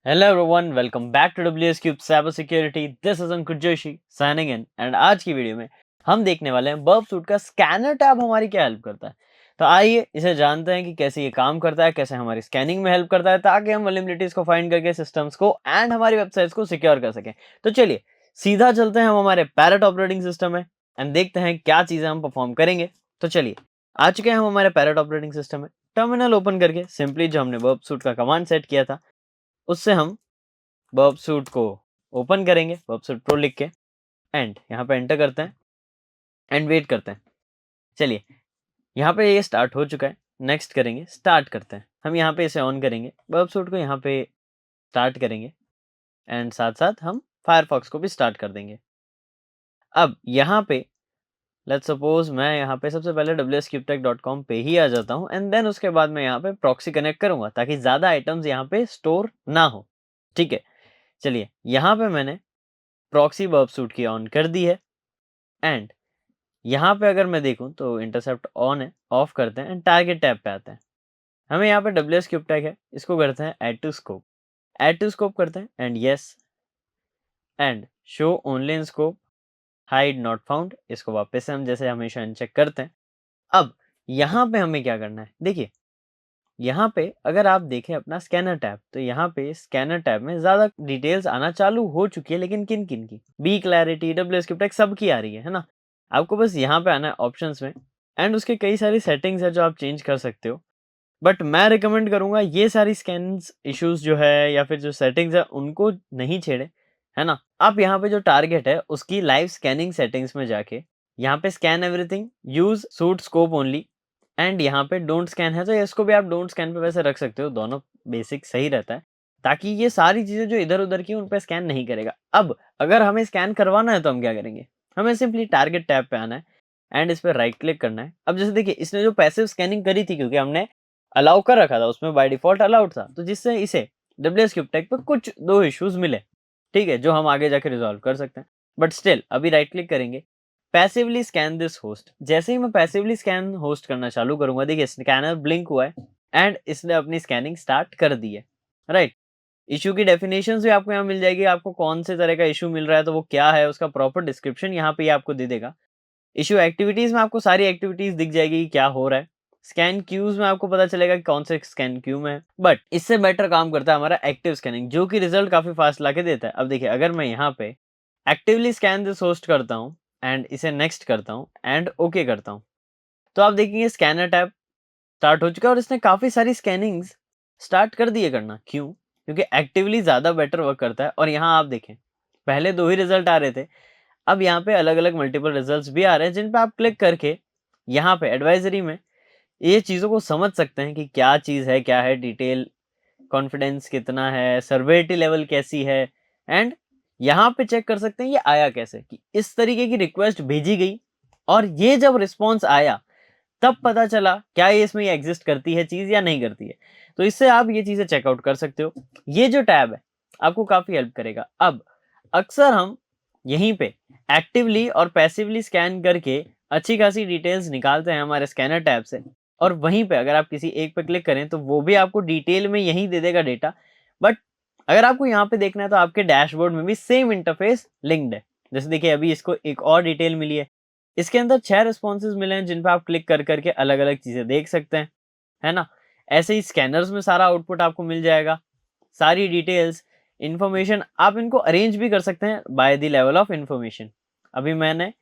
Hello everyone, welcome back to WS Cube Cyber Security. This is Ankur Joshi signing in and आज की video में हम देखने वाले हैं बर्ब सूट का स्कैनर टैब हमारी क्या हेल्प करता है। तो आइए इसे जानते हैं कि कैसे ये काम करता है, कैसे हमारी स्कैनिंग में हेल्प करता है ताकि हम वल्नरेबिलिटीज को फाइंड करके सिस्टम्स को एंड हमारी वेबसाइट्स को सिक्योर कर सकें। तो चलिए सीधा चलते हैं हम हमारे पैरेट ऑपरेटिंग सिस्टम में एंड देखते हैं क्या चीज़ें हम परफॉर्म करेंगे। तो चलिए आ चुके हैं हम हमारे पैरेट ऑपरेटिंग सिस्टम में। टर्मिनल ओपन करके सिंपली जो हमने बर्ब सूट का कमांड सेट किया था उससे हम बर्ब सूट को ओपन करेंगे, बर्ब सूट प्रो लिख के एंड यहाँ पे एंटर करते हैं एंड वेट करते हैं। चलिए यहाँ पे ये स्टार्ट हो चुका है, नेक्स्ट करेंगे, स्टार्ट करते हैं। हम यहाँ पे इसे ऑन करेंगे, बर्ब सूट को यहाँ पे स्टार्ट करेंगे एंड साथ साथ हम फायरफॉक्स को भी स्टार्ट कर देंगे। अब यहाँ पे लेट्स सपोज मैं यहाँ पे सबसे पहले wscubetech.com पे ही आ जाता हूँ एंड देन उसके बाद मैं यहाँ पे प्रॉक्सी कनेक्ट करूंगा ताकि ज़्यादा आइटम्स यहाँ पे स्टोर ना हो। ठीक है, चलिए यहाँ पे मैंने प्रॉक्सी बर्ब सूट की ऑन कर दी है एंड यहाँ पे अगर मैं देखूँ तो इंटरसेप्ट ऑन है, ऑफ करते हैं एंड टारगेट टैब पे आते हैं। हमें यहाँ पे WS क्यूब टैग है, इसको करते हैं ऐड टू स्कोप करते हैं and yes and show only in scope, hide not found, इसको वापस से हम जैसे हमेशा अनचेक करते हैं। अब यहाँ पे हमें क्या करना है, देखिए यहाँ पे अगर आप देखें अपना स्कैनर टैब तो यहाँ पे स्कैनर टैब में ज़्यादा डिटेल्स आना चालू हो चुकी है, लेकिन किन किन की, B clarity, WS cube tag सब की आ रही है ना। आपको बस यहाँ पे आना है ऑप्शंस में एंड उसके कई सारी सेटिंग्स है जो आप चेंज कर सकते हो। बट मैं रिकमेंड करूँगा ये सारी स्कैन्स इश्यूज जो है या फिर जो सेटिंग्स है उनको नहीं छेड़े, है ना। आप यहाँ पे जो टारगेट है उसकी लाइव स्कैनिंग सेटिंग्स में जाके यहाँ पे scan everything, use suit scope only and यहाँ पे डोंट स्कैन है तो इसको भी आप डोंट स्कैन पे वैसे रख सकते हो, दोनों बेसिक सही रहता है ताकि ये सारी चीज़ें जो इधर उधर की उन पे स्कैन नहीं करेगा। अब अगर हमें स्कैन करवाना है तो हम क्या करेंगे, हमें सिंपली टारगेट टैब पे आना है एंड इस पर राइट क्लिक करना है। अब जैसे देखिए इसने जो पैसिव स्कैनिंग करी थी क्योंकि हमने अलाउ कर रखा था, उसमें बाय डिफॉल्ट अलाउड था, तो जिससे इसे WS क्यूब टैग पे कुछ दो इश्यूज मिले, ठीक है, जो हम आगे जाके रिजॉल्व कर सकते हैं। बट स्टिल अभी राइट क्लिक करेंगे, पैसिवली स्कैन दिस होस्ट। जैसे ही मैं पैसिवली स्कैन होस्ट करना चालू करूंगा, देखिए स्कैनर ब्लिंक हुआ है एंड इसने अपनी स्कैनिंग स्टार्ट कर दी है, राइट। इशू की डेफिनेशन भी आपको यहाँ मिल जाएगी, आपको कौन से तरह का इशू मिल रहा है तो वो क्या है उसका प्रॉपर डिस्क्रिप्शन यहाँ पे आपको दे देगा। इशू एक्टिविटीज में आपको सारी एक्टिविटीज दिख जाएगी क्या हो रहा है। स्कैन क्यूज में आपको पता चलेगा कि कौन से स्कैन क्यू में है। बट इससे बेटर काम करता है हमारा एक्टिव स्कैनिंग जो कि रिजल्ट काफी फास्ट लाके देता है। अब देखिए अगर मैं यहाँ पे एक्टिवली स्कैन दिस होस्ट करता हूँ एंड इसे नेक्स्ट करता हूँ एंड ओके करता हूँ तो आप देखेंगे स्कैनर टैब स्टार्ट हो चुका है और इसने काफी सारी स्कैनिंग्स स्टार्ट कर दिए करना। क्यों? क्योंकि एक्टिवली ज्यादा बेटर वर्क करता है। और यहाँ आप देखें पहले दो ही रिजल्ट आ रहे थे, अब यहाँ पे अलग अलग मल्टीपल रिजल्ट्स भी आ रहे हैं जिन पे आप क्लिक करके यहाँ पे एडवाइजरी में ये चीज़ों को समझ सकते हैं कि क्या चीज़ है, क्या है, डिटेल कॉन्फिडेंस कितना है, सर्वेरिटी लेवल कैसी है एंड यहाँ पे चेक कर सकते हैं ये आया कैसे, कि इस तरीके की रिक्वेस्ट भेजी गई और ये जब रिस्पॉन्स आया तब पता चला क्या ये इसमें ये एग्जिस्ट करती है चीज़ या नहीं करती है। तो इससे आप ये चीज़ें चेकआउट कर सकते हो। ये जो टैब है आपको काफ़ी हेल्प करेगा। अब अक्सर हम यहीं पे एक्टिवली और पैसिवली स्कैन करके अच्छी खासी डिटेल्स निकालते हैं हमारे स्कैनर टैब से और वहीं पे अगर आप किसी एक पे क्लिक करें तो वो भी आपको डिटेल में यही दे देगा डेटा। बट अगर आपको यहाँ पे देखना है तो आपके डैशबोर्ड में भी सेम इंटरफेस लिंक्ड है। जैसे देखिए अभी इसको एक और डिटेल मिली है, इसके अंदर 6 रिस्पॉन्सेज मिले हैं जिन पे आप क्लिक कर करके अलग अलग चीजें देख सकते हैं, है ना। ऐसे ही स्कैनर्स में सारा आउटपुट आपको मिल जाएगा, सारी डिटेल्स इन्फॉर्मेशन आप इनको अरेंज भी कर सकते हैं by the level of information. अभी मैंने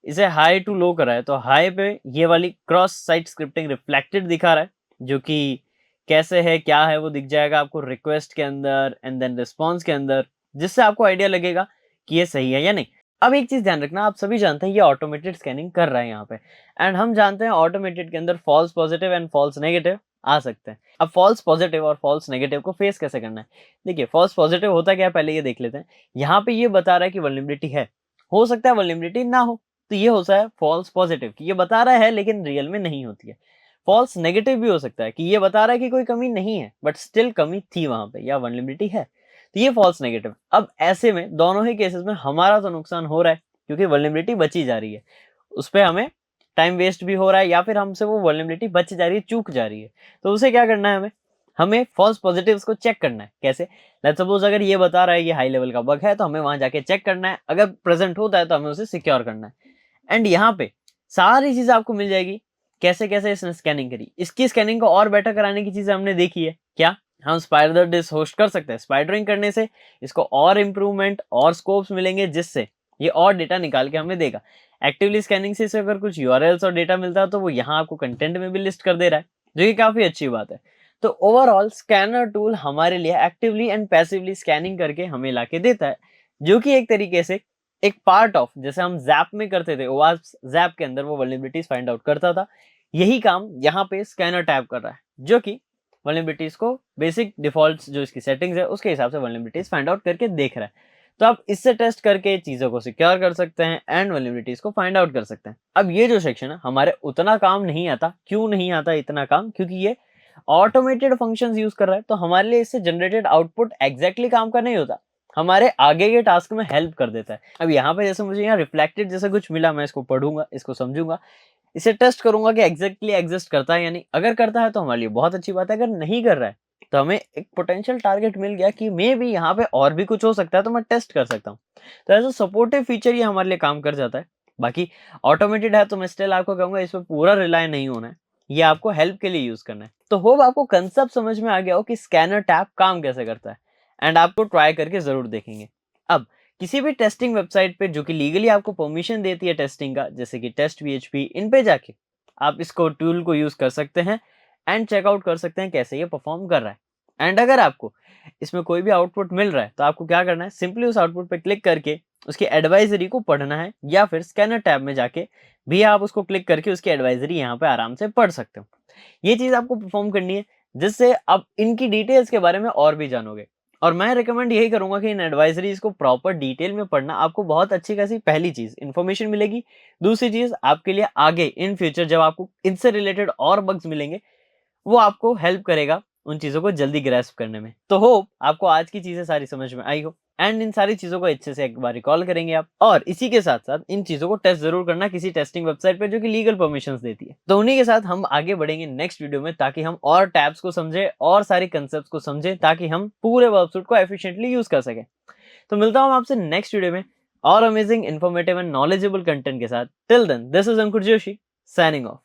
इसे हाई टू लो करा है तो हाई पे ये वाली क्रॉस साइट स्क्रिप्टिंग रिफ्लेक्टेड दिखा रहा है जो कि कैसे है क्या है वो दिख जाएगा आपको रिक्वेस्ट के अंदर एंड देन रिस्पॉन्स के अंदर, जिससे आपको आइडिया लगेगा कि ये सही है या नहीं। अब एक चीज ध्यान रखना, आप सभी जानते हैं ये ऑटोमेटेड स्कैनिंग कर रहा है यहाँ पे एंड हम जानते हैं ऑटोमेटेड के अंदर false positive and false negative आ सकते हैं। अब फॉल्स पॉजिटिव और फॉल्स नेगेटिव को फेस कैसे करना है, देखिए फॉल्स पॉजिटिव होता क्या है पहले ये देख लेते हैं। यहाँ पे ये बता रहा है कि वल्नरेबिलिटी है, हो सकता है वल्नरेबिलिटी ना हो, तो ये होता है फॉल्स पॉजिटिव कि ये बता रहा है लेकिन रियल में नहीं होती है। फॉल्स नेगेटिव भी हो सकता है कि ये बता रहा है कि कोई कमी नहीं है बट स्टिल कमी थी वहां पे या वल्नरेबिलिटी है, तो ये फॉल्स नेगेटिव। अब ऐसे में दोनों ही केसेस में हमारा तो नुकसान हो रहा है क्योंकि वल्नरेबिलिटी बची जा रही है, उस पर हमें टाइम वेस्ट भी हो रहा है या फिर हमसे वो वल्नरेबिलिटी बच जा रही है, चूक जा रही है। तो उसे क्या करना है हमें, हमें फॉल्स पॉजिटिव्स को चेक करना है। कैसे? लेट्स सपोज अगर ये बता रहा है ये हाई लेवल का बग है, तो हमें वहां जाके चेक करना है। अगर प्रेजेंट होता है तो हमें उसे सिक्योर करना है। एंड यहाँ पे सारी चीजें आपको मिल जाएगी। कैसे कैसे इसने स्कैनिंग करी, इसकी स्कैनिंग को और बेटर कराने की चीजें हमने देखी है। क्या हम स्पाइडर डिस होस्ट कर सकते हैं? स्पाइडरिंग करने से इसको और इम्प्रूवमेंट और स्कोप्स मिलेंगे, जिससे ये और डेटा निकाल के हमें देगा। एक्टिवली स्कैनिंग से इसे अगर कुछ यूआरएल्स और डेटा मिलता है तो वो यहाँ आपको कंटेंट में भी लिस्ट कर दे रहा है, जो कि काफी अच्छी बात है। तो ओवरऑल स्कैनर टूल हमारे लिए एक्टिवली एंड पैसिवली स्कैनिंग करके हमें लाके देता है, जो कि एक तरीके से एक पार्ट ऑफ, जैसे हम जैप में करते थे, ओवास्प जैप के अंदर वो वल्नरेबिलिटीज फाइंड आउट करता था, यही काम यहाँ पे स्कैनर टैब कर रहा है, जो कि वल्नरेबिलिटीज को बेसिक डिफॉल्ट्स जो इसकी सेटिंग्स है उसके हिसाब से वल्नरेबिलिटीज फाइंड आउट करके देख रहा है। तो आप इससे टेस्ट करके चीजों को सिक्योर कर सकते हैं एंड वल्नरेबिलिटीज को फाइंड आउट कर सकते हैं। अब ये जो सेक्शन है हमारे उतना काम नहीं आता। क्यों नहीं आता इतना काम? क्योंकि ये ऑटोमेटेड फंक्शंस यूज कर रहा है, तो हमारे लिए इससे जनरेटेड आउटपुट एग्जैक्टली काम का नहीं होता, हमारे आगे के टास्क में हेल्प कर देता है। अब यहाँ पे जैसे मुझे यहाँ रिफ्लेक्टेड जैसा कुछ मिला, मैं इसको पढ़ूंगा, इसको समझूंगा, इसे टेस्ट करूंगा कि एग्जैक्टली एग्जिस्ट करता है या नहीं। अगर करता है तो हमारे लिए बहुत अच्छी बात है, अगर नहीं कर रहा है तो हमें एक पोटेंशियल टारगेट मिल गया कि मे भी यहाँ पे और भी कुछ हो सकता है, तो मैं टेस्ट कर सकता हूँ। तो एज अ सपोर्टिव फीचर ये हमारे लिए काम कर जाता है। बाकी ऑटोमेटेड है तो मैं स्टिल आपको कहूंगा इस पर पूरा रिलाय नहीं होना है, ये आपको हेल्प के लिए यूज करना है। तो होप आपको कंसेप्ट समझ में आ गया हो कि स्कैनर टैब काम कैसे करता है, एंड आपको ट्राई करके जरूर देखेंगे। अब किसी भी टेस्टिंग वेबसाइट पे जो कि लीगली आपको परमिशन देती है टेस्टिंग का, जैसे कि टेस्ट PHP, इन पे जाके आप इसको टूल को यूज कर सकते हैं एंड चेकआउट कर सकते हैं कैसे ये परफॉर्म कर रहा है। एंड अगर आपको इसमें कोई भी आउटपुट मिल रहा है तो आपको क्या करना है, सिंपली उस आउटपुट पे क्लिक करके उसकी एडवाइजरी को पढ़ना है, या फिर स्कैनर टैब में जाके भी आप उसको क्लिक करके उसकी एडवाइजरी यहाँ पे आराम से पढ़ सकते हो। ये चीज आपको परफॉर्म करनी है, जिससे आप इनकी डिटेल्स के बारे में और भी जानोगे। और मैं रिकमेंड यही करूंगा कि इन एडवाइजरीज को प्रॉपर डिटेल में पढ़ना, आपको बहुत अच्छी खासी पहली चीज इन्फॉर्मेशन मिलेगी। दूसरी चीज आपके लिए आगे इन फ्यूचर जब आपको इनसे रिलेटेड और बग्स मिलेंगे, वो आपको हेल्प करेगा उन चीजों को जल्दी ग्रैस्प करने में। तो होप आपको आज की चीजें सारी समझ में आई हो, एंड इन सारी चीजों को अच्छे से एक बार रिकॉल करेंगे आप। और इसी के साथ साथ इन चीजों को टेस्ट जरूर करना किसी टेस्टिंग वेबसाइट पे जो कि लीगल परमिशंस देती है। तो उन्हीं के साथ हम आगे बढ़ेंगे नेक्स्ट वीडियो में, ताकि हम और टैब्स को समझे और सारे कंसेप्ट को समझे, ताकि हम पूरे वेबसाइट को एफिशिएंटली यूज कर सके। तो मिलता हूं आपसे नेक्स्ट वीडियो में और amazing informative and knowledgeable content के साथ। Till then, this is Ankur Joshi signing of.